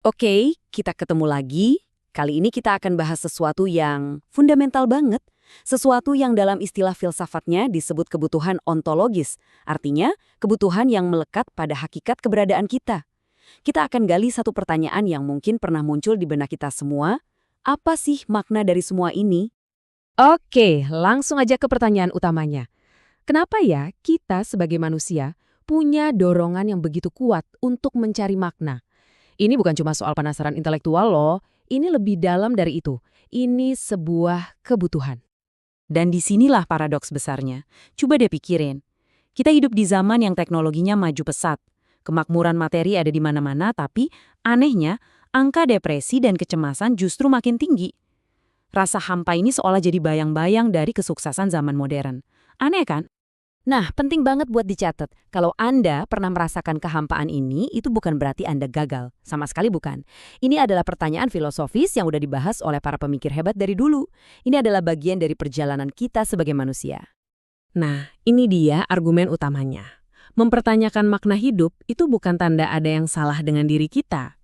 Oke, kita ketemu lagi. Kali ini kita akan bahas sesuatu yang fundamental banget. Sesuatu yang dalam istilah filsafatnya disebut kebutuhan ontologis. Artinya, kebutuhan yang melekat pada hakikat keberadaan kita. Kita akan gali satu pertanyaan yang mungkin pernah muncul di benak kita semua. Apa sih makna dari semua ini? Oke, langsung aja ke pertanyaan utamanya. Kenapa ya kita sebagai manusia punya dorongan yang begitu kuat untuk mencari makna? Ini bukan cuma soal penasaran intelektual loh, ini lebih dalam dari itu. Ini sebuah kebutuhan. Dan disinilah paradoks besarnya. Coba deh pikirin. Kita hidup di zaman yang teknologinya maju pesat. Kemakmuran materi ada di mana-mana, tapi anehnya, angka depresi dan kecemasan justru makin tinggi. Rasa hampa ini seolah jadi bayang-bayang dari kesuksesan zaman modern. Aneh kan? Nah, penting banget buat dicatat. Kalau Anda pernah merasakan kehampaan ini, itu bukan berarti Anda gagal. Sama sekali bukan. Ini adalah pertanyaan filosofis yang udah dibahas oleh para pemikir hebat dari dulu. Ini adalah bagian dari perjalanan kita sebagai manusia. Nah, ini dia argumen utamanya. Mempertanyakan makna hidup itu bukan tanda ada yang salah dengan diri kita.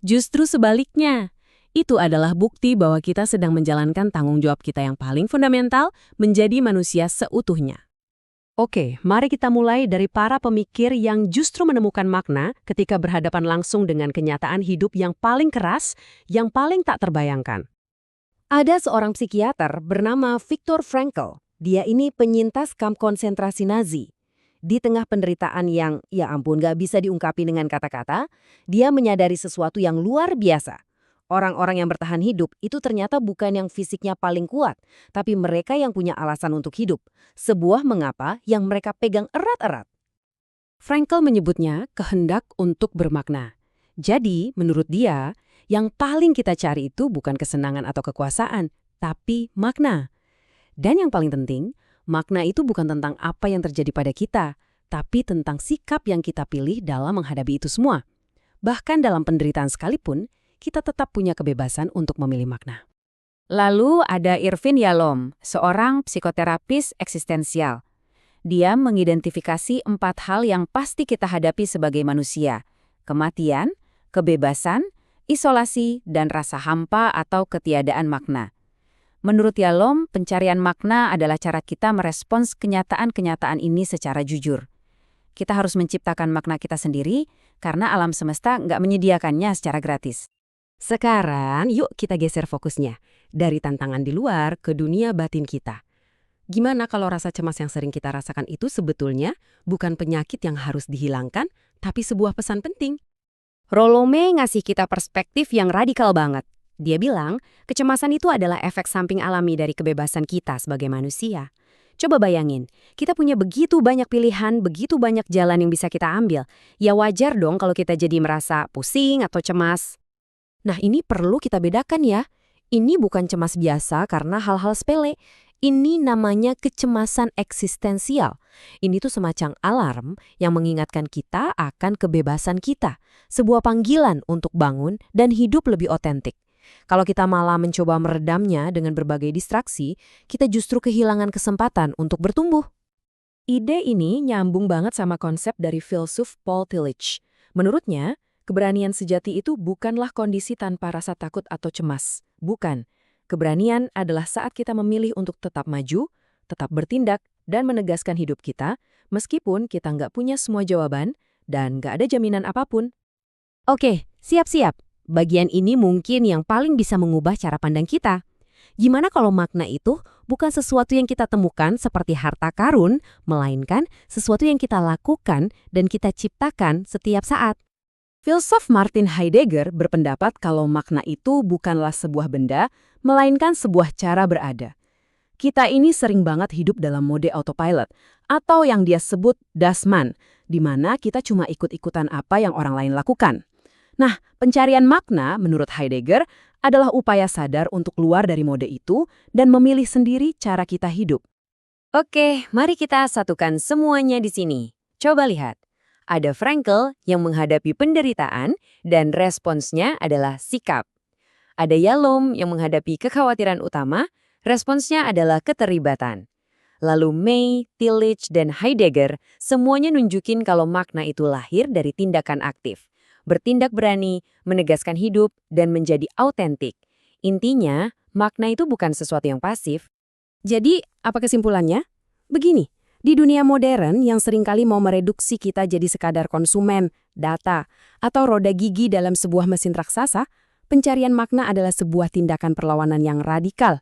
Justru sebaliknya. Itu adalah bukti bahwa kita sedang menjalankan tanggung jawab kita yang paling fundamental menjadi manusia seutuhnya. Oke, mari kita mulai dari para pemikir yang justru menemukan makna ketika berhadapan langsung dengan kenyataan hidup yang paling keras, yang paling tak terbayangkan. Ada seorang psikiater bernama Viktor Frankl. Dia ini penyintas kamp konsentrasi Nazi. Di tengah penderitaan yang, ya ampun, gak bisa diungkapi dengan kata-kata, dia menyadari sesuatu yang luar biasa. Orang-orang yang bertahan hidup itu ternyata bukan yang fisiknya paling kuat, tapi mereka yang punya alasan untuk hidup. Sebuah mengapa yang mereka pegang erat-erat. Frankl menyebutnya kehendak untuk bermakna. Jadi, menurut dia, yang paling kita cari itu bukan kesenangan atau kekuasaan, tapi makna. Dan yang paling penting, makna itu bukan tentang apa yang terjadi pada kita, tapi tentang sikap yang kita pilih dalam menghadapi itu semua. Bahkan dalam penderitaan sekalipun, kita tetap punya kebebasan untuk memilih makna. Lalu ada Irvin Yalom, seorang psikoterapis eksistensial. Dia mengidentifikasi 4 hal yang pasti kita hadapi sebagai manusia: kematian, kebebasan, isolasi, dan rasa hampa atau ketiadaan makna. Menurut Yalom, pencarian makna adalah cara kita merespons kenyataan-kenyataan ini secara jujur. Kita harus menciptakan makna kita sendiri karena alam semesta nggak menyediakannya secara gratis. Sekarang, yuk kita geser fokusnya. Dari tantangan di luar ke dunia batin kita. Gimana kalau rasa cemas yang sering kita rasakan itu sebetulnya bukan penyakit yang harus dihilangkan, tapi sebuah pesan penting? Rolome ngasih kita perspektif yang radikal banget. Dia bilang, kecemasan itu adalah efek samping alami dari kebebasan kita sebagai manusia. Coba bayangin, kita punya begitu banyak pilihan, begitu banyak jalan yang bisa kita ambil. Ya wajar dong kalau kita jadi merasa pusing atau cemas. Nah, ini perlu kita bedakan ya. Ini bukan cemas biasa karena hal-hal sepele. Ini namanya kecemasan eksistensial. Ini tuh semacam alarm yang mengingatkan kita akan kebebasan kita. Sebuah panggilan untuk bangun dan hidup lebih otentik. Kalau kita malah mencoba meredamnya dengan berbagai distraksi, kita justru kehilangan kesempatan untuk bertumbuh. Ide ini nyambung banget sama konsep dari filsuf Paul Tillich. Menurutnya, keberanian sejati itu bukanlah kondisi tanpa rasa takut atau cemas. Bukan. Keberanian adalah saat kita memilih untuk tetap maju, tetap bertindak, dan menegaskan hidup kita, meskipun kita nggak punya semua jawaban dan nggak ada jaminan apapun. Oke, siap-siap. Bagian ini mungkin yang paling bisa mengubah cara pandang kita. Gimana kalau makna itu bukan sesuatu yang kita temukan seperti harta karun, melainkan sesuatu yang kita lakukan dan kita ciptakan setiap saat? Filsuf Martin Heidegger berpendapat kalau makna itu bukanlah sebuah benda, melainkan sebuah cara berada. Kita ini sering banget hidup dalam mode autopilot, atau yang dia sebut das Man, di mana kita cuma ikut-ikutan apa yang orang lain lakukan. Nah, pencarian makna menurut Heidegger adalah upaya sadar untuk keluar dari mode itu dan memilih sendiri cara kita hidup. Oke, mari kita satukan semuanya di sini. Coba lihat. Ada Frankl yang menghadapi penderitaan dan responsnya adalah sikap. Ada Yalom yang menghadapi kekhawatiran utama, responsnya adalah keterlibatan. Lalu May, Tillich, dan Heidegger semuanya nunjukin kalau makna itu lahir dari tindakan aktif. bertindak berani, menegaskan hidup, dan menjadi autentik. Intinya, makna itu bukan sesuatu yang pasif. Jadi, apa kesimpulannya? Begini, di dunia modern yang seringkali mau mereduksi kita jadi sekadar konsumen, data, atau roda gigi dalam sebuah mesin raksasa, pencarian makna adalah sebuah tindakan perlawanan yang radikal.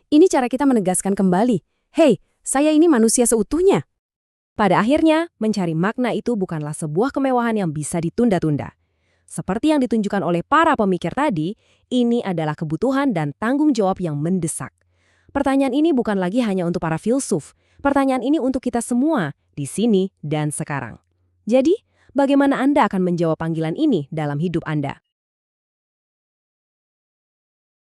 Ini cara kita menegaskan kembali, "Hei, saya ini manusia seutuhnya." Pada akhirnya, mencari makna itu bukanlah sebuah kemewahan yang bisa ditunda-tunda. Seperti yang ditunjukkan oleh para pemikir tadi, ini adalah kebutuhan dan tanggung jawab yang mendesak. Pertanyaan ini bukan lagi hanya untuk para filsuf. Pertanyaan ini untuk kita semua, di sini dan sekarang. Jadi, bagaimana Anda akan menjawab panggilan ini dalam hidup Anda?